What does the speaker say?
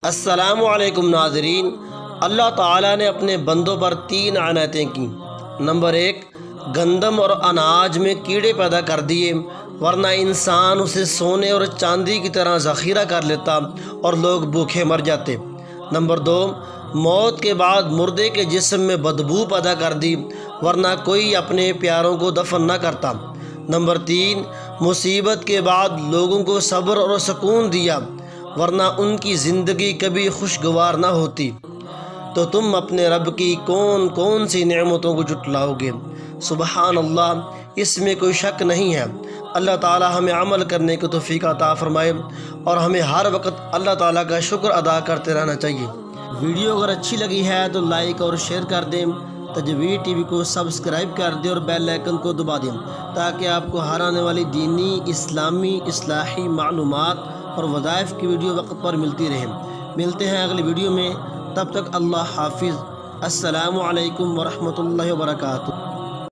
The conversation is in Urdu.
السلام ناظرین، اللہ تعالیٰ نے اپنے بندوں پر 3 عنایتیں کی۔ نمبر 1، گندم اور اناج میں کیڑے پیدا کر دیے، ورنہ انسان اسے سونے اور چاندی کی طرح ذخیرہ کر لیتا اور لوگ بھوکے مر جاتے۔ نمبر 2، موت کے بعد مردے کے جسم میں بدبو پیدا کر دی، ورنہ کوئی اپنے پیاروں کو دفن نہ کرتا۔ نمبر 3، مصیبت کے بعد لوگوں کو صبر اور سکون دیا، ورنہ ان کی زندگی کبھی خوشگوار نہ ہوتی۔ تو تم اپنے رب کی کون کون سی نعمتوں کو جھٹلاؤ گے؟ سبحان اللہ، اس میں کوئی شک نہیں ہے۔ اللہ تعالی ہمیں عمل کرنے کی توفیق عطا فرمائے، اور ہمیں ہر وقت اللہ تعالیٰ کا شکر ادا کرتے رہنا چاہیے۔ ویڈیو اگر اچھی لگی ہے تو لائک اور شیئر کر دیں، تجوید ٹی وی کو سبسکرائب کر دیں اور بیل آئیکن کو دبا دیں، تاکہ آپ کو ہر آنے والی دینی، اسلامی، اصلاحی معلومات اور وظائف کی ویڈیو وقت پر ملتی رہیں۔ ملتے ہیں اگلی ویڈیو میں، تب تک اللہ حافظ۔ السلام علیکم ورحمۃ اللہ وبرکاتہ۔